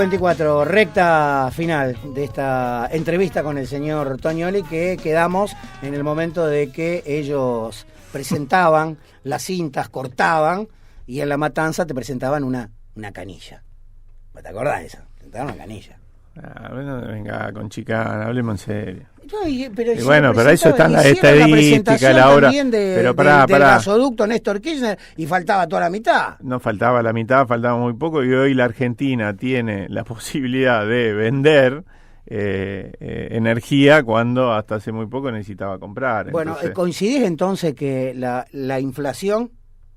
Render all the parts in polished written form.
24, recta final de esta entrevista con el señor Tognoli, que quedamos en el momento de que ellos presentaban las cintas, cortaban, y en La Matanza te presentaban una canilla. ¿Te acordás de eso? Te presentaban una canilla. Bueno, venga, con chicana, hablemos en serio. No, pero bueno, pero eso está en la estadística, la hora. Pero pará. Del gasoducto Néstor Kirchner, y faltaba toda la mitad. No faltaba la mitad, faltaba muy poco, y hoy la Argentina tiene la posibilidad de vender energía cuando hasta hace muy poco necesitaba comprar. Bueno, entonces... ¿coincidís entonces que la inflación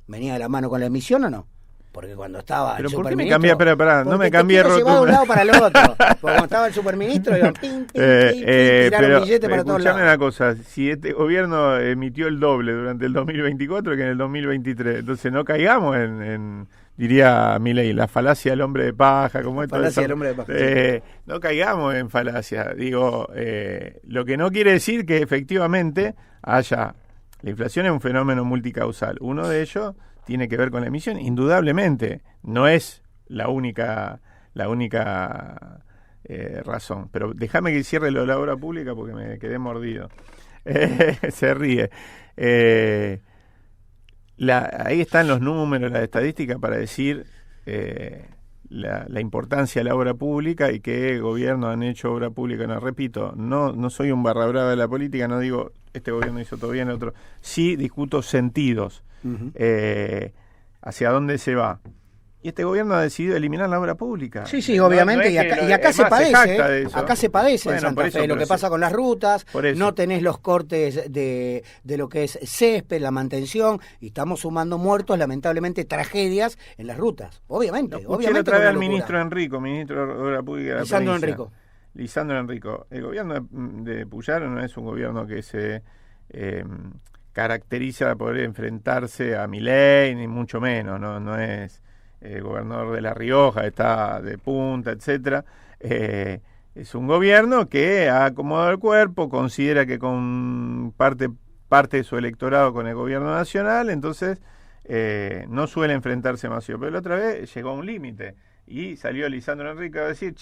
venía de la mano con la emisión o no? Porque cuando estaba ¿Pero el por qué me superministro... cambié? Espera, no me cambié rotundo. De un lado para el otro. Porque cuando estaba el superministro, iban tiraron billetes para todos lados. Escuchame una cosa, si este gobierno emitió el doble durante el 2024 que en el 2023, entonces no caigamos en diría Milei, la falacia del hombre de paja, como esto. Falacia del hombre de paja. No caigamos en falacia. Digo, lo que no quiere decir que efectivamente haya... La inflación es un fenómeno multicausal. Uno de ellos tiene que ver con la emisión, indudablemente. No es la única razón. Pero déjame que cierre lo de la obra pública porque me quedé mordido. Se ríe. Ahí están los números, las estadísticas para decir la importancia de la obra pública y qué gobiernos han hecho obra pública. No, repito, no soy un barra brava de la política, no digo este gobierno hizo todo bien, otro. Sí discuto sentidos, hacia dónde se va. Y este gobierno ha decidido eliminar la obra pública. Sí, obviamente, y acá se padece, acá se padece en Santa Fe, lo que pasa con las rutas, no tenés los cortes de lo que es césped, la mantención, y estamos sumando muertos, lamentablemente, tragedias en las rutas, obviamente. Obviamente otra vez al ministro Enrico, ministro de Obra Pública de la Lisandro provincia. Enrico. Lisandro Enrico. El gobierno de Puyaro no es un gobierno que se caracteriza por enfrentarse a Milei, ni mucho menos, no es... El gobernador de La Rioja está de punta, etcétera. Es un gobierno que ha acomodado el cuerpo, considera que con parte de su electorado con el gobierno nacional, entonces no suele enfrentarse demasiado. Pero la otra vez llegó a un límite y salió Lisandro Enrique a decir,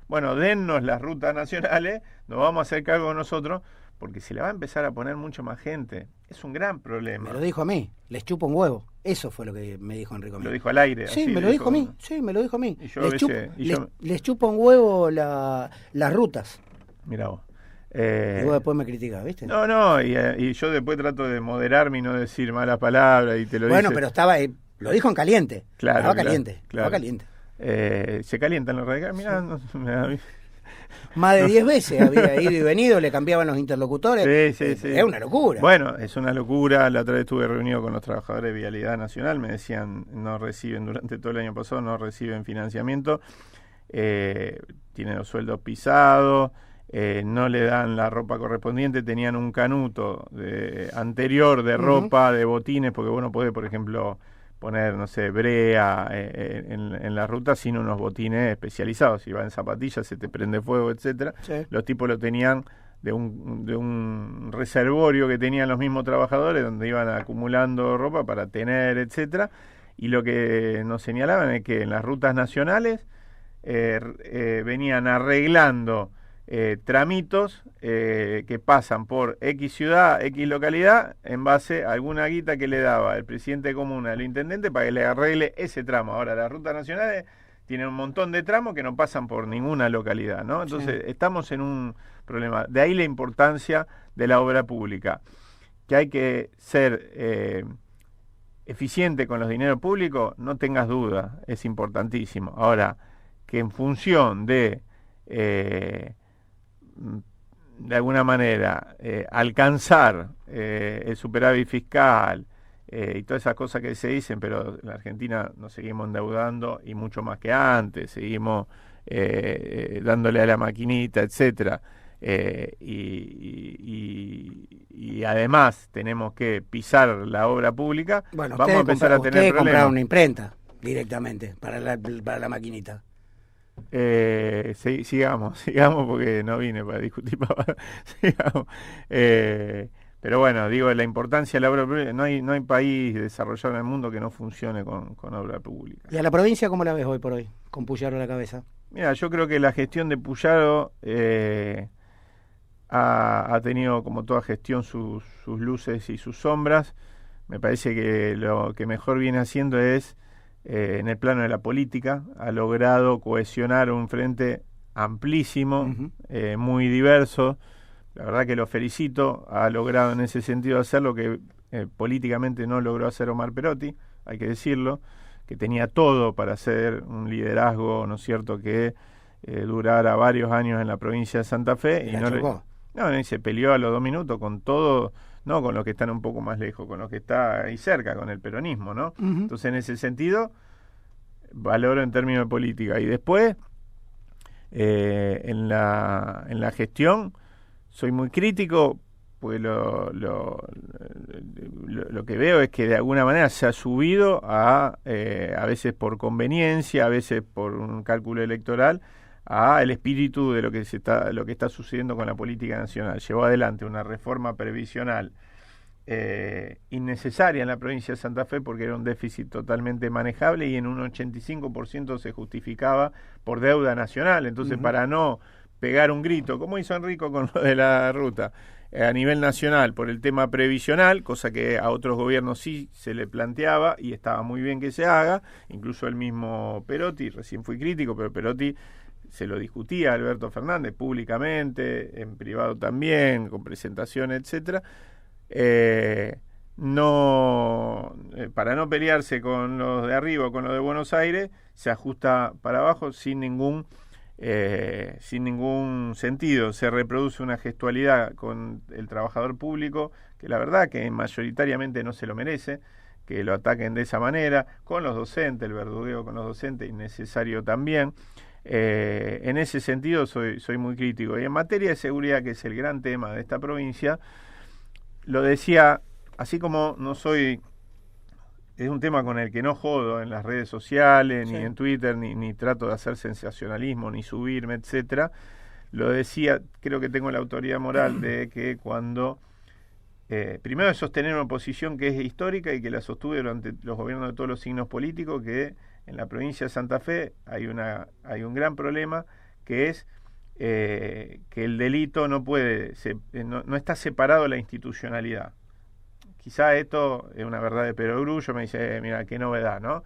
bueno, dennos las rutas nacionales, nos vamos a hacer cargo nosotros, porque se le va a empezar a poner mucho más gente. Es un gran problema. Me lo dijo a mí, les chupo un huevo. Eso fue lo que me dijo Enrico. Lo dijo al aire. Sí, me lo dijo a mí. Sí, me lo dijo a mí. Y les chupo un huevo las rutas. Mirá vos. Y vos después me criticás, ¿viste? No, y yo después trato de moderarme y no decir malas palabras y te lo Bueno, dice. pero estaba, lo dijo en caliente. Claro, estaba caliente. Se calientan los radicales. Mirá, Más de 10 veces había ido y venido, le cambiaban los interlocutores. Sí. Es una locura. Bueno, es una locura. La otra vez estuve reunido con los trabajadores de Vialidad Nacional. Me decían, no reciben, durante todo el año pasado, no reciben financiamiento. Tienen los sueldos pisados. No le dan la ropa correspondiente. Tenían un canuto anterior de ropa, de botines, porque vos no podés, por ejemplo... poner, no sé, brea en la ruta sin unos botines especializados. Si va en zapatillas se te prende fuego, etcétera. Sí. Los tipos lo tenían de un reservorio que tenían los mismos trabajadores donde iban acumulando ropa para tener, etcétera. Y lo que nos señalaban es que en las rutas nacionales venían arreglando tramitos que pasan por X ciudad, X localidad, en base a alguna guita que le daba el presidente de comuna al intendente para que le arregle ese tramo. Ahora, las rutas nacionales tienen un montón de tramos que no pasan por ninguna localidad, ¿no? Entonces, estamos en un problema. De ahí la importancia de la obra pública, que hay que ser eficiente con los dineros públicos, no tengas duda, es importantísimo. Ahora, que en función de alguna manera alcanzar el superávit fiscal y todas esas cosas que se dicen, pero en la Argentina nos seguimos endeudando y mucho más que antes, seguimos dándole a la maquinita, etcétera, y además tenemos que pisar la obra pública. Bueno, vamos a empezar a tener problemas. Ustedes compraron una imprenta directamente para la maquinita. Sigamos porque no vine para discutir sigamos. Pero bueno, digo, la importancia de la obra pública, no hay país desarrollado en el mundo que no funcione con obra pública. ¿Y a la provincia cómo la ves hoy por hoy? Con Puyaro a la cabeza. Mira, yo creo que la gestión de Puyaro ha tenido, como toda gestión, sus luces y sus sombras. Me parece que lo que mejor viene haciendo es, en el plano de la política, ha logrado cohesionar un frente amplísimo, muy diverso. La verdad que lo felicito, ha logrado en ese sentido hacer lo que políticamente no logró hacer Omar Perotti, hay que decirlo, que tenía todo para hacer un liderazgo, ¿no es cierto?, que durara varios años en la provincia de Santa Fe, y no, se peleó a los 2 minutos con todo, no con los que están un poco más lejos, con los que está ahí cerca, con el peronismo, ¿no? Entonces, en ese sentido, valoro en términos de política. Y después, en la gestión, soy muy crítico, pues lo que veo es que de alguna manera se ha subido a veces por conveniencia, a veces por un cálculo electoral, a el espíritu de lo que está sucediendo con la política nacional. Llevó adelante una reforma previsional innecesaria en la provincia de Santa Fe porque era un déficit totalmente manejable y en un 85% se justificaba por deuda nacional. Entonces, para no pegar un grito, como hizo Enrico con lo de la ruta, a nivel nacional por el tema previsional, cosa que a otros gobiernos sí se le planteaba y estaba muy bien que se haga, incluso el mismo Perotti, recién fui crítico, pero Perotti se lo discutía a Alberto Fernández públicamente, en privado también, con presentaciones, etcétera. Para no pelearse con los de arriba o con los de Buenos Aires, se ajusta para abajo sin ningún sentido. Se reproduce una gestualidad con el trabajador público que la verdad que mayoritariamente no se lo merece, que lo ataquen de esa manera, con los docentes, el verdugueo con los docentes innecesario también. En ese sentido soy muy crítico. Y en materia de seguridad, que es el gran tema de esta provincia, lo decía, así como es un tema con el que no jodo en las redes sociales, ni en Twitter, ni trato de hacer sensacionalismo, ni subirme, etcétera. Lo decía, creo que tengo la autoridad moral de que cuando primero de sostener una posición que es histórica y que la sostuve durante los gobiernos de todos los signos políticos, que en la provincia de Santa Fe hay un gran problema, que es que el delito no está separado de la institucionalidad. Quizá esto es una verdad de perogrullo, me dice, mira, qué novedad, ¿no?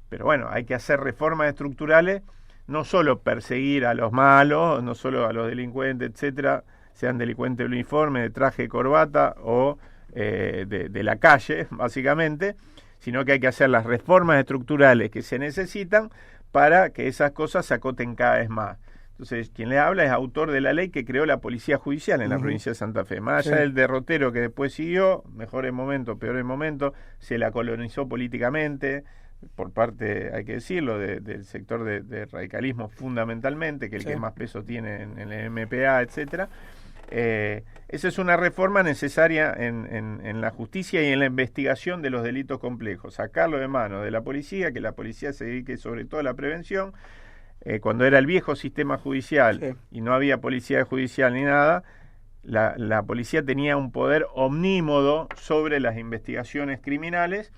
Pero bueno, hay que hacer reformas estructurales, no solo perseguir a los malos, no solo a los delincuentes, etcétera, sean delincuentes de uniforme, de traje y corbata o de la calle, básicamente, sino que hay que hacer las reformas estructurales que se necesitan para que esas cosas se acoten cada vez más. Entonces, quien le habla es autor de la ley que creó la Policía Judicial en la provincia de Santa Fe. Más allá del derrotero que después siguió, mejores momentos, peores momentos, se la colonizó políticamente, por parte, hay que decirlo, del sector de radicalismo fundamentalmente, que es el que más peso tiene en el MPA, etcétera. Esa es una reforma necesaria en la justicia y en la investigación de los delitos complejos. Sacarlo de manos de la policía, que la policía se dedique sobre todo a la prevención. Cuando era el viejo sistema judicial y no había policía judicial ni nada, la policía tenía un poder omnímodo sobre las investigaciones criminales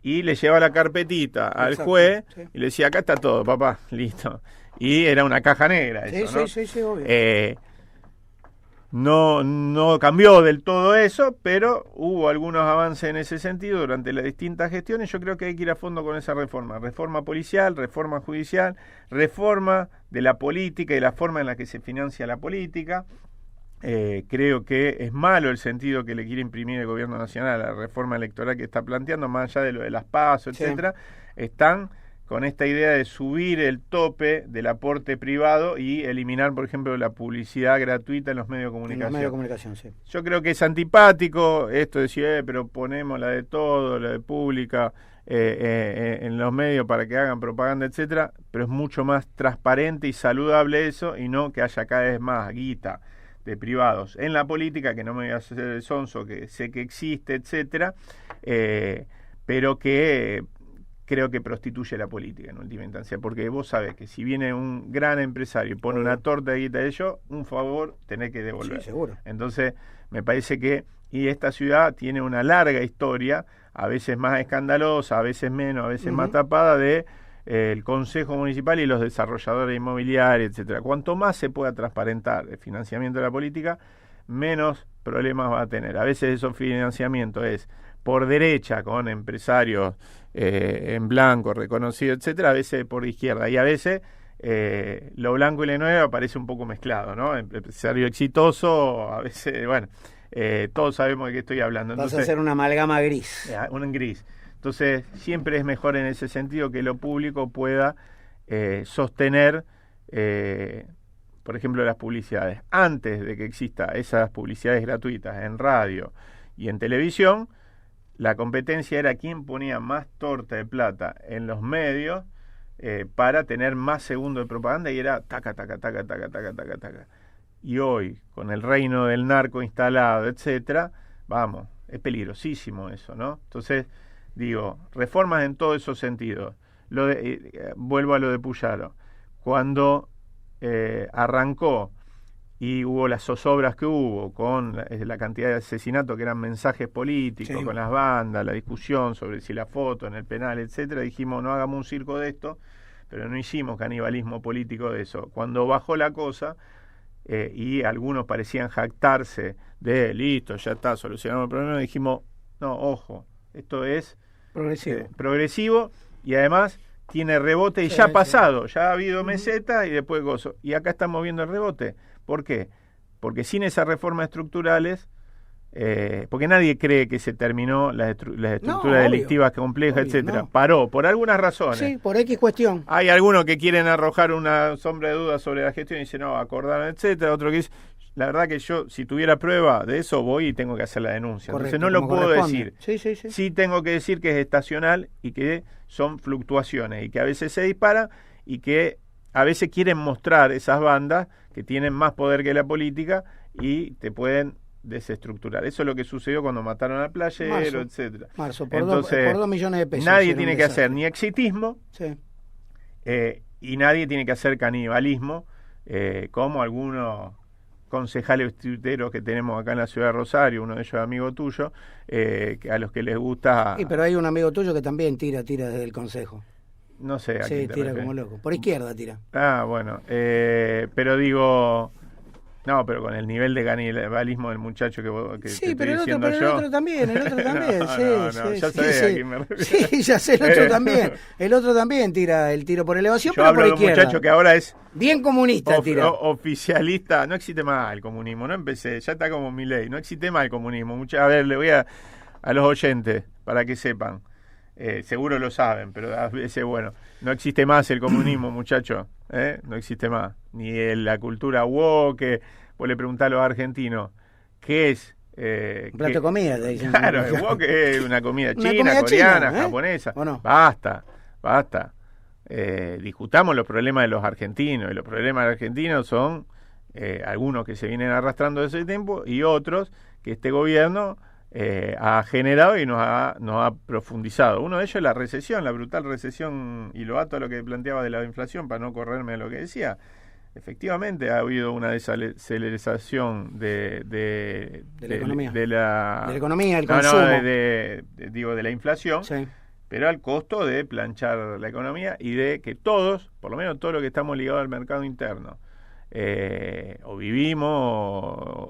y le llevaba la carpetita al juez y le decía, acá está todo, papá, listo. Y era una caja negra eso, ¿no? Sí, obvio. No cambió del todo eso, pero hubo algunos avances en ese sentido durante las distintas gestiones. Yo creo que hay que ir a fondo con esa reforma policial, reforma judicial, reforma de la política y la forma en la que se financia la política. Creo que es malo el sentido que le quiere imprimir el gobierno nacional a la reforma electoral que está planteando, más allá de lo de las PASO, etcétera. Están con esta idea de subir el tope del aporte privado y eliminar, por ejemplo, la publicidad gratuita en los medios de comunicación. En los medios de comunicación, sí. Yo creo que es antipático esto de decir, pero ponemos la de todo, la de pública, en los medios para que hagan propaganda, etcétera, pero es mucho más transparente y saludable eso, y no que haya cada vez más guita de privados en la política, que no me voy a hacer el sonso, que sé que existe, etcétera, pero que creo que prostituye la política en última instancia, porque vos sabés que si viene un gran empresario y pone una torta de guita de ellos, un favor tenés que devolver. Sí, seguro. Entonces, me parece que esta ciudad tiene una larga historia, a veces más escandalosa, a veces menos, a veces más tapada, de el Consejo Municipal y los desarrolladores inmobiliarios, etcétera. Cuanto más se pueda transparentar el financiamiento de la política, menos problemas va a tener. A veces esos financiamientos es por derecha, con empresarios en blanco, reconocidos, etcétera, a veces por izquierda, y a veces lo blanco y lo negro aparece un poco mezclado, ¿no? Empresario exitoso, a veces, bueno, todos sabemos de qué estoy hablando. Vas a hacer una amalgama gris. Un gris. Entonces, siempre es mejor en ese sentido que lo público pueda sostener, por ejemplo, las publicidades. Antes de que exista esas publicidades gratuitas en radio y en televisión, la competencia era quién ponía más torta de plata en los medios para tener más segundos de propaganda, y era taca, taca, taca, taca, taca, taca, taca. Y hoy, con el reino del narco instalado, etcétera, vamos, es peligrosísimo eso, ¿no? Entonces, digo, reformas en todos esos sentidos. Vuelvo a lo de Puyaro. Cuando arrancó y hubo las zozobras que hubo con la cantidad de asesinatos que eran mensajes políticos, sí, con las bandas, la discusión sobre si la foto en el penal, etcétera, dijimos, no hagamos un circo de esto, pero no hicimos canibalismo político de eso. Cuando bajó la cosa, y algunos parecían jactarse de listo, ya está, solucionamos el problema, dijimos, no, ojo, esto es progresivo y además tiene rebote y sí, ya ha pasado, ya ha habido meseta y después gozo. Y acá estamos viendo el rebote. ¿Por qué? Porque sin esas reformas estructurales, porque nadie cree que se terminó las estructuras delictivas complejas, etcétera. No. Paró, por algunas razones. Sí, por X cuestión. Hay algunos que quieren arrojar una sombra de duda sobre la gestión y dicen, no, acordaron, etcétera. Otro que dice, la verdad que yo, si tuviera prueba de eso, voy y tengo que hacer la denuncia. Correcto, entonces no lo puedo decir. Sí. Sí tengo que decir que es estacional y que son fluctuaciones y que a veces se dispara y que a veces quieren mostrar esas bandas que tienen más poder que la política y te pueden desestructurar. Eso es lo que sucedió cuando mataron al playero, etcétera. Por 2 millones de pesos. Nadie tiene que hacer ni exitismo, sí, y nadie tiene que hacer canibalismo, como algunos concejales tuiteros que tenemos acá en la ciudad de Rosario, uno de ellos es amigo tuyo, a los que les gusta... Sí, pero hay un amigo tuyo que también tira desde el consejo. No sé. ¿A sí, tira como loco. Por izquierda tira. Ah, bueno. Pero digo... No, pero con el nivel de canibalismo del muchacho que sí, te pero estoy el otro, diciendo yo... el otro también, sí, ya sabés a quién me refiero. Sí, ya sé, el otro también tira el tiro por elevación, yo pero por izquierda. Yo hablo de un muchacho que ahora es... bien comunista tira. Oficialista, no existe más el comunismo, no empecé, ya está como Milei, no existe más el comunismo. A ver, le voy a los oyentes, para que sepan, seguro lo saben, pero a veces, bueno, no existe más el comunismo, muchacho, no existe más, ni la cultura woke. Vos le preguntás a los argentinos, ¿qué es? Un plato de comida, te dicen. Claro, el woke es una comida china, coreana, japonesa. ¿O no? Basta. Discutamos los problemas de los argentinos, y los problemas argentinos son algunos que se vienen arrastrando desde ese tiempo y otros que este gobierno ha generado y nos ha profundizado. Uno de ellos es la recesión, la brutal recesión, y lo ato a lo que planteaba de la inflación para no correrme de lo que decía. Efectivamente ha habido una desaceleración de la economía. De la economía, el consumo. De la inflación, sí, pero al costo de planchar la economía y de que todos, por lo menos todos los que estamos ligados al mercado interno, o vivimos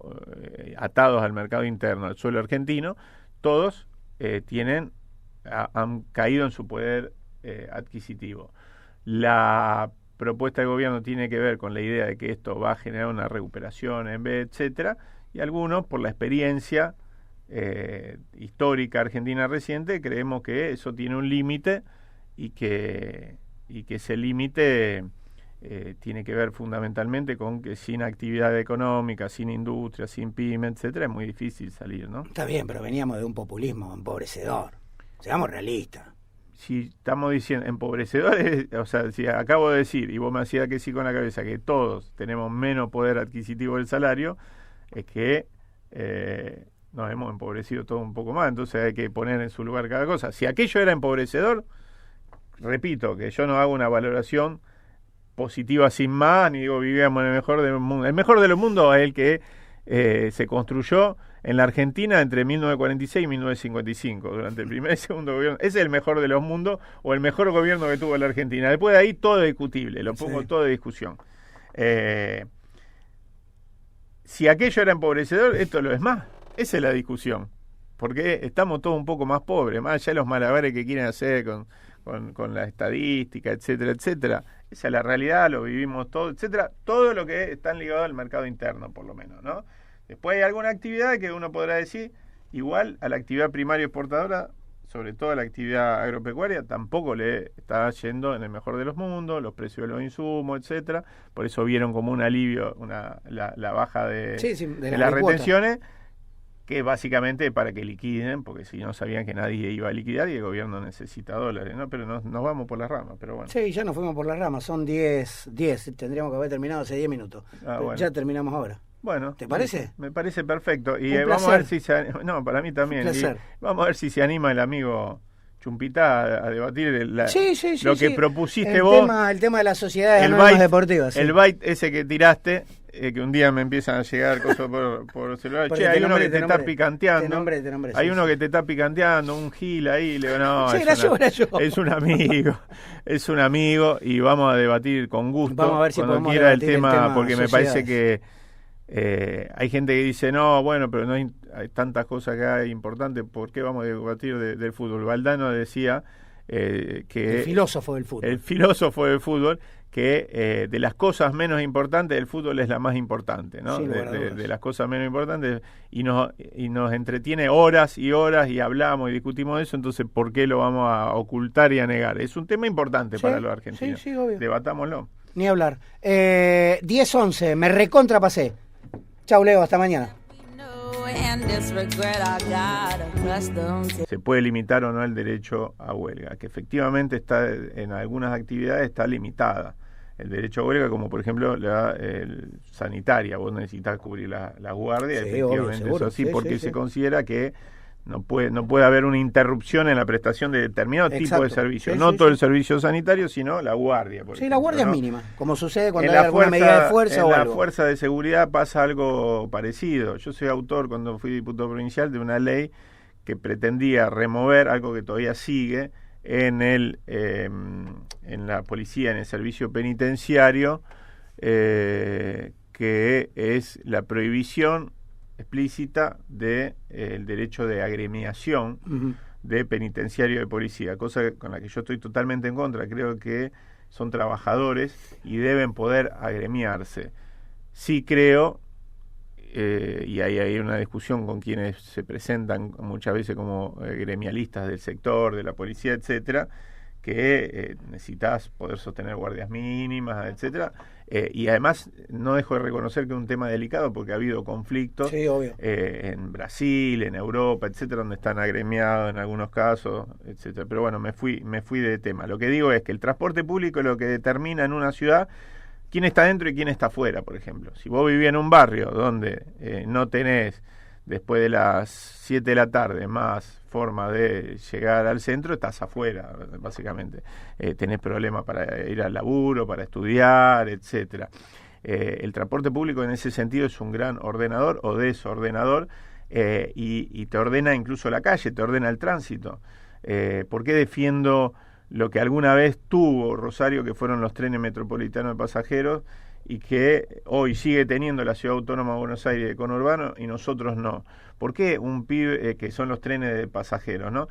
atados al mercado interno, al suelo argentino, todos han caído en su poder adquisitivo. La propuesta del gobierno tiene que ver con la idea de que esto va a generar una recuperación en vez, etcétera, y algunos, por la experiencia histórica argentina reciente, creemos que eso tiene un límite y que ese límite tiene que ver fundamentalmente con que sin actividad económica, sin industria, sin pyme, etcétera, es muy difícil salir, ¿no? Está bien, pero veníamos de un populismo empobrecedor. Seamos realistas. Si estamos diciendo empobrecedores, o sea, si acabo de decir, y vos me hacías que sí con la cabeza, que todos tenemos menos poder adquisitivo del salario, es que nos hemos empobrecido todo un poco más, entonces hay que poner en su lugar cada cosa. Si aquello era empobrecedor, repito, que yo no hago una valoración positiva sin más, ni digo vivíamos en el mejor de los mundos. El mejor de los mundos es el que se construyó en la Argentina entre 1946 y 1955, durante el primer y segundo gobierno. Ese es el mejor de los mundos, o el mejor gobierno que tuvo la Argentina. Después de ahí todo es discutible, lo pongo todo de discusión. Si aquello era empobrecedor, esto lo es más. Esa es la discusión. Porque estamos todos un poco más pobres, más allá de los malabares que quieren hacer con la estadística, etcétera, etcétera. Esa es la realidad, lo vivimos todo, etcétera. Todo lo que están ligados al mercado interno, por lo menos, ¿no? Después hay alguna actividad que uno podrá decir, igual a la actividad primaria exportadora, sobre todo a la actividad agropecuaria, tampoco le está yendo en el mejor de los mundos, los precios de los insumos, etcétera. Por eso vieron como un alivio la baja de las retenciones, que básicamente para que liquiden, porque si no sabían que nadie iba a liquidar y el gobierno necesita dólares, ¿no? Pero nos vamos por las ramas, pero bueno. Sí, ya nos fuimos por las ramas, son 10, tendríamos que haber terminado hace 10 minutos. Bueno. Ya terminamos ahora. Bueno, ¿te parece? Me parece perfecto. Y vamos a ver si no, para mí también. Vamos a ver si se anima el amigo Chumpitá a debatir lo que propusiste vos. El tema de las sociedades anónimas deportivas. El byte ese que tiraste, que un día me empiezan a llegar cosas por celular. Che, hay uno que te está picanteando. Hay uno que te está picanteando, un gil ahí. Le digo, no, era yo. Es un amigo. Es un amigo y vamos a debatir con gusto. Vamos a ver si cuando quiera el tema, porque me parece que hay gente que dice, no, bueno, pero no hay tantas cosas que hay importantes, ¿por qué vamos a debatir del fútbol? Valdano decía que... El filósofo del fútbol. Que de las cosas menos importantes, el fútbol es la más importante, ¿no? De las cosas menos importantes, y nos entretiene horas y horas, y hablamos y discutimos eso, entonces, ¿por qué lo vamos a ocultar y a negar? Es un tema importante para los argentinos. Sí, obvio. Debatámoslo. Ni hablar. 10-11, me recontrapasé. Chau, Leo, hasta mañana. Se puede limitar o no el derecho a huelga, que efectivamente está en algunas actividades está limitada. El derecho a huelga, como por ejemplo la sanitaria, vos necesitas cubrir la guardia, efectivamente obvio, seguro, eso sí, porque se considera que no puede haber una interrupción en la prestación de determinado tipo de servicio. No todo el servicio sanitario, sino la guardia. Por ejemplo, la guardia es mínima, como sucede cuando hay alguna medida de fuerza o algo. En la fuerza de seguridad pasa algo parecido. Yo soy autor, cuando fui diputado provincial, de una ley que pretendía remover algo que todavía sigue en la policía, en el servicio penitenciario, que es la prohibición explícita de el derecho de agremiación de penitenciario de policía, cosa con la que yo estoy totalmente en contra. Creo que son trabajadores y deben poder agremiarse. Sí creo, y ahí hay una discusión con quienes se presentan muchas veces como gremialistas del sector, de la policía, etcétera, que necesitas poder sostener guardias mínimas, etcétera, y además no dejo de reconocer que es un tema delicado porque ha habido conflictos en Brasil, en Europa, etcétera, donde están agremiados en algunos casos, etcétera. Pero bueno, me fui de tema. Lo que digo es que el transporte público es lo que determina en una ciudad quién está dentro y quién está afuera, por ejemplo. Si vos vivís en un barrio donde no tenés después de las 7 de la tarde más forma de llegar al centro, estás afuera, básicamente. Tenés problemas para ir al laburo, para estudiar, etcétera. El transporte público en ese sentido es un gran ordenador o desordenador, y te ordena incluso la calle, te ordena el tránsito. ¿Por qué defiendo lo que alguna vez tuvo Rosario, que fueron los trenes metropolitanos de pasajeros, y que hoy sigue teniendo la Ciudad Autónoma de Buenos Aires de conurbano y nosotros no? ¿Por qué un pibe, que son los trenes de pasajeros, ¿no?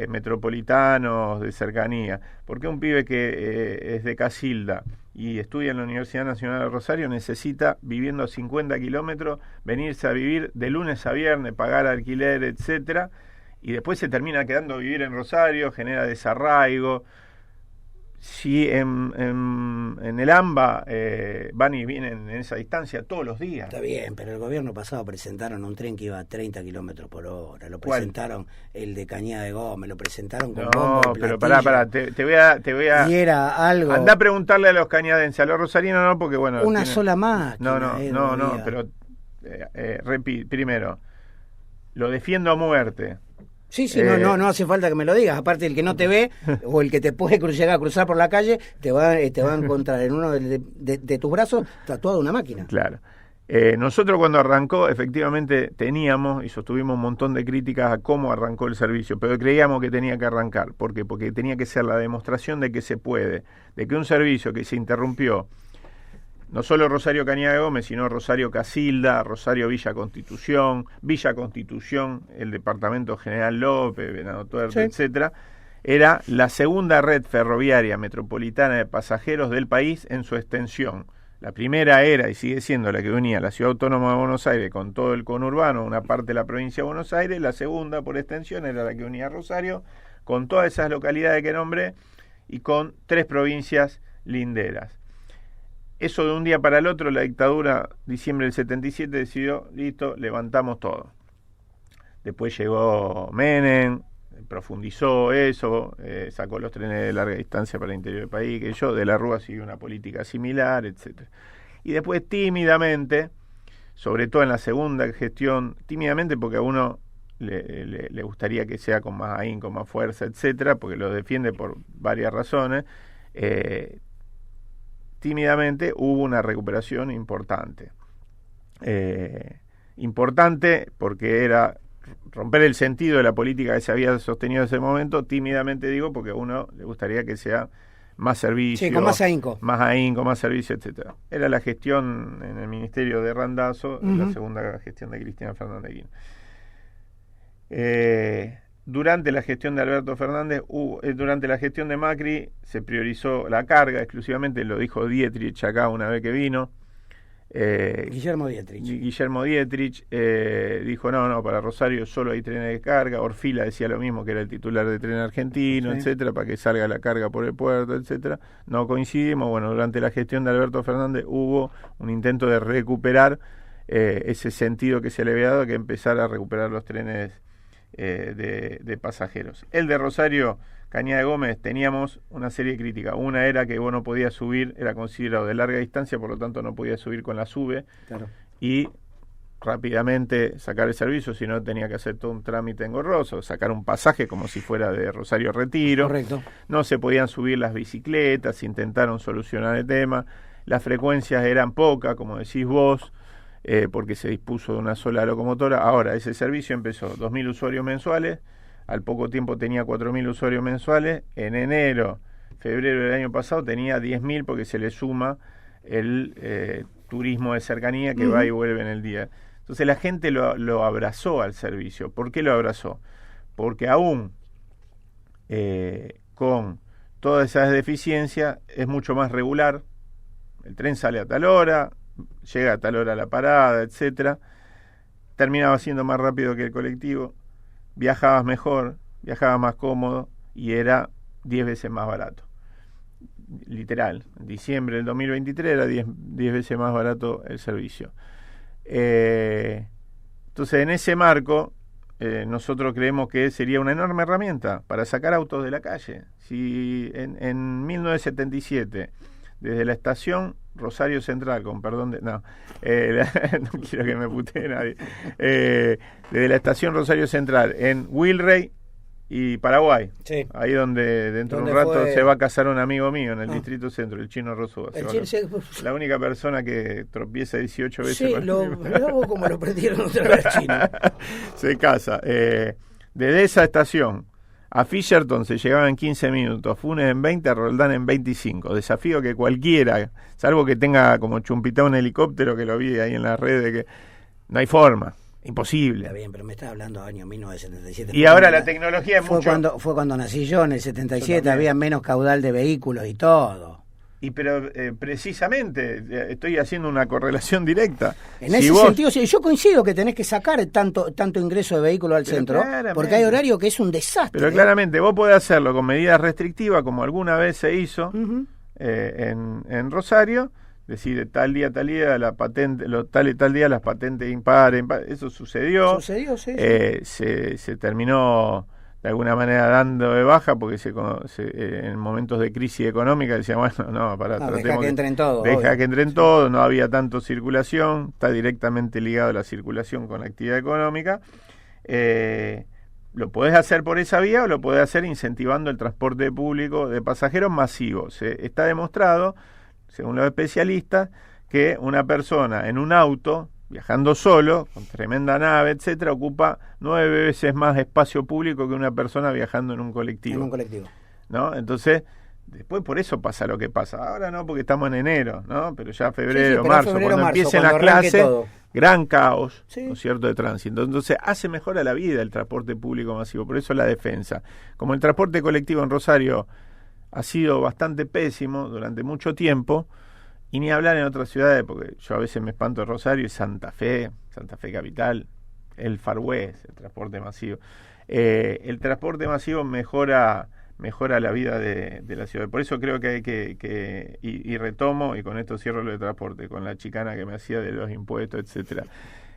Metropolitanos de cercanía? ¿Por qué un pibe que es de Casilda y estudia en la Universidad Nacional de Rosario necesita, viviendo a 50 kilómetros, venirse a vivir de lunes a viernes, pagar alquiler, etcétera, y después se termina quedando a vivir en Rosario, genera desarraigo? Si en el AMBA van y vienen en esa distancia todos los días. Está bien, pero el gobierno pasado presentaron un tren que iba a 30 kilómetros por hora. Lo presentaron, el de Cañada de Gómez, lo presentaron con bombo y pero pará, te voy a... Y era algo... Andá a preguntarle a los cañadenses, a los rosarinos no, porque bueno... sola máquina. No, pero primero, lo defiendo a muerte. Sí, no hace falta que me lo digas. Aparte, el que no te ve o el que te puede llegar a cruzar por la calle te va a encontrar en uno de tus brazos tatuado una máquina. Claro. Nosotros cuando arrancó, efectivamente teníamos y sostuvimos un montón de críticas a cómo arrancó el servicio, pero creíamos que tenía que arrancar. ¿Por qué? Porque tenía que ser la demostración de que se puede, de que un servicio que se interrumpió, no solo Rosario Cañada Gómez, sino Rosario Casilda, Rosario Villa Constitución, el Departamento General López, Venado Tuerto, etcétera, era la segunda red ferroviaria metropolitana de pasajeros del país en su extensión. La primera era y sigue siendo la que unía la Ciudad Autónoma de Buenos Aires con todo el conurbano, una parte de la provincia de Buenos Aires. La segunda, por extensión, era la que unía Rosario con todas esas localidades que nombré y con 3 provincias linderas. Eso de un día para el otro, la dictadura, diciembre del 77, decidió, listo, levantamos todo. Después llegó Menem, profundizó eso, sacó los trenes de larga distancia para el interior del país, que yo, de la Rúa siguió una política similar, etcétera. Y después tímidamente, sobre todo en la segunda gestión, tímidamente porque a uno le gustaría que sea con más ahínco, con más fuerza, etcétera, porque lo defiende por varias razones, tímidamente hubo una recuperación importante. Importante porque era romper el sentido de la política que se había sostenido en ese momento, tímidamente digo, porque a uno le gustaría que sea más servicio, sí, con más ahínco, más servicio, etcétera. Era la gestión en el ministerio de Randazzo, la segunda gestión de Cristina Fernández de Kirchner. Durante la gestión de Alberto Fernández, durante la gestión de Macri, se priorizó la carga exclusivamente, lo dijo Dietrich acá una vez que vino. Guillermo Dietrich dijo no, para Rosario solo hay trenes de carga. Orfila decía lo mismo, que era el titular de Tren Argentino, sí, etcétera, para que salga la carga por el puerto, etcétera. No coincidimos. Bueno, durante la gestión de Alberto Fernández hubo un intento de recuperar ese sentido que se le había dado, que empezar a recuperar los trenes de pasajeros. El de Rosario Cañada Gómez teníamos una serie de críticas. Una era que vos no podías subir, era considerado de larga distancia, por lo tanto no podías subir con la SUBE, claro, y rápidamente sacar el servicio, si no tenía que hacer todo un trámite engorroso, sacar un pasaje como si fuera de Rosario Retiro. Correcto. No se podían subir las bicicletas, intentaron solucionar el tema, las frecuencias eran pocas, como decís vos, porque se dispuso de una sola locomotora. Ahora, ese servicio empezó 2.000 usuarios mensuales, al poco tiempo tenía 4.000 usuarios mensuales, en enero, febrero del año pasado tenía 10.000 porque se le suma el turismo de cercanía que va y vuelve en el día. Entonces la gente lo abrazó al servicio. ¿Por qué lo abrazó? Porque aún con todas esas deficiencias es mucho más regular. El tren sale a tal hora, llega a tal hora a la parada, etcétera. Terminaba siendo más rápido que el colectivo. Viajabas mejor, viajabas más cómodo y era 10 veces más barato. Literal, en diciembre del 2023 era 10 veces más barato el servicio. Entonces, en ese marco, nosotros creemos que sería una enorme herramienta para sacar autos de la calle. Si en 1977, desde la estación Rosario Central, con perdón de... No, no quiero que me putee nadie. Desde la estación Rosario Central, en Wilrey y Paraguay, sí, ahí donde dentro de un rato se va a casar un amigo mío en el Distrito Centro, el Chino Rosúa. La única persona que tropieza 18 veces. Sí, luego como lo prendieron otra vez Chino. Se casa. Desde esa estación a Fisherton se llegaba en 15 minutos, Funes en 20, a Roldán en 25. Desafío que cualquiera, salvo que tenga como chumpita un helicóptero, que lo vi ahí en las redes, que no hay forma, imposible. Está bien, pero me estás hablando de año 1977. Y ahora la tecnología es mucho... Fue cuando nací yo, en el 77, había menos caudal de vehículos y todo. Pero precisamente estoy haciendo una correlación directa. En ese sentido, yo coincido que tenés que sacar tanto ingreso de vehículos al centro, porque hay horario que es un desastre. Pero claramente vos podés hacerlo con medidas restrictivas, como alguna vez se hizo en Rosario, decir tal día la patente, tal día las patentes impares, eso sucedió. Sí. Se terminó de alguna manera dando de baja porque en momentos de crisis económica decían, bueno, no, deja que entren todos. Deja que entren todos, no había tanto circulación, está directamente ligado la circulación con la actividad económica. Lo podés hacer por esa vía o lo podés hacer incentivando el transporte público de pasajeros masivos. Está demostrado, según los especialistas, que una persona en un auto, viajando solo, con tremenda nave, etcétera, ocupa 9 veces más espacio público que una persona viajando en un colectivo. En un colectivo. ¿No? Entonces, después por eso pasa lo que pasa. Ahora no, porque estamos en enero, ¿no? Pero ya febrero, marzo, cuando empiecen las clases, gran caos, ¿no es cierto?, de tránsito. Entonces, hace mejor a la vida el transporte público masivo. Por eso la defensa. Como el transporte colectivo en Rosario ha sido bastante pésimo durante mucho tiempo, y ni hablar en otras ciudades, porque yo a veces me espanto de Rosario y Santa Fe Capital, el Far West, el transporte masivo. El transporte masivo mejora la vida de la ciudad. Por eso creo que hay que y retomo, y con esto cierro lo de transporte, con la chicana que me hacía de los impuestos, etcétera.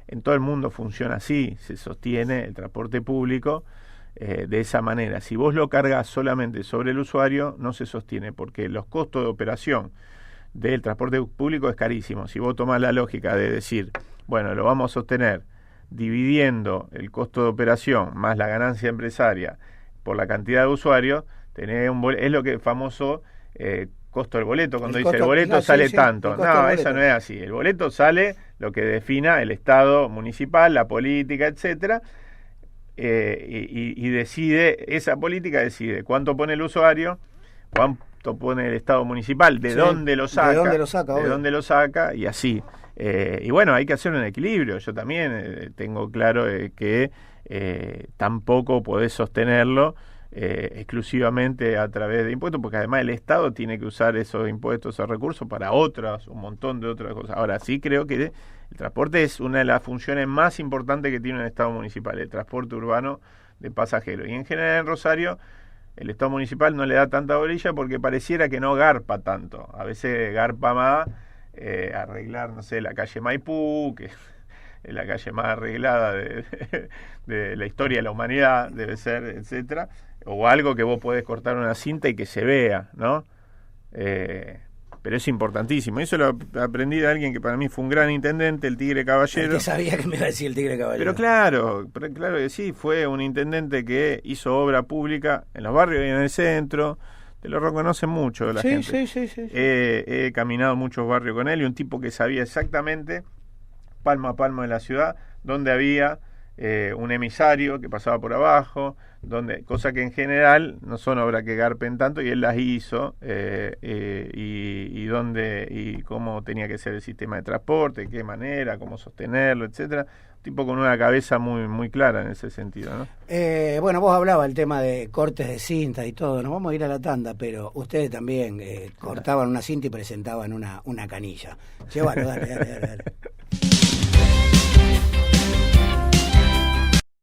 En todo el mundo funciona así, se sostiene el transporte público de esa manera. Si vos lo cargas solamente sobre el usuario, no se sostiene, porque los costos de operación del transporte público es carísimo. Si vos tomás la lógica de decir, bueno, lo vamos a sostener dividiendo el costo de operación más la ganancia empresaria por la cantidad de usuarios, tenés es lo que es famoso costo del boleto, cuando dice el boleto sale tanto. No, eso no es así. El boleto sale lo que defina el Estado municipal, la política, etcétera, y decide, esa política decide cuánto pone el usuario, cuánto pone el Estado municipal, de dónde lo saca, y así. Y bueno, hay que hacer un equilibrio. Yo también tengo claro que tampoco podés sostenerlo exclusivamente a través de impuestos, porque además el Estado tiene que usar esos impuestos, esos recursos para un montón de otras cosas. Ahora, sí creo que el transporte es una de las funciones más importantes que tiene un Estado municipal, el transporte urbano de pasajeros. Y en general en Rosario el Estado municipal no le da tanta bolilla porque pareciera que no garpa tanto. A veces garpa más arreglar, no sé, la calle Maipú, que es la calle más arreglada de la historia de la humanidad, debe ser, etcétera, o algo que vos podés cortar una cinta y que se vea, ¿no? Pero es importantísimo. Eso lo aprendí de alguien que para mí fue un gran intendente, el Tigre Caballero. Yo sabía que me iba a decir el Tigre Caballero. Pero claro que sí, fue un intendente que hizo obra pública en los barrios y en el centro. Te lo reconoce mucho la gente. Sí. He caminado muchos barrios con él, y un tipo que sabía exactamente, palmo a palmo de la ciudad, donde había un emisario que pasaba por abajo, cosa que en general no son obras que garpen tanto, y él las hizo, y cómo tenía que ser el sistema de transporte, de qué manera, cómo sostenerlo, etcétera. Tipo con una cabeza muy muy clara en ese sentido, ¿no? Bueno, vos hablabas el tema de cortes de cinta y todo, nos vamos a ir a la tanda, pero ustedes también cortaban una cinta y presentaban una canilla. Llévalo, dale.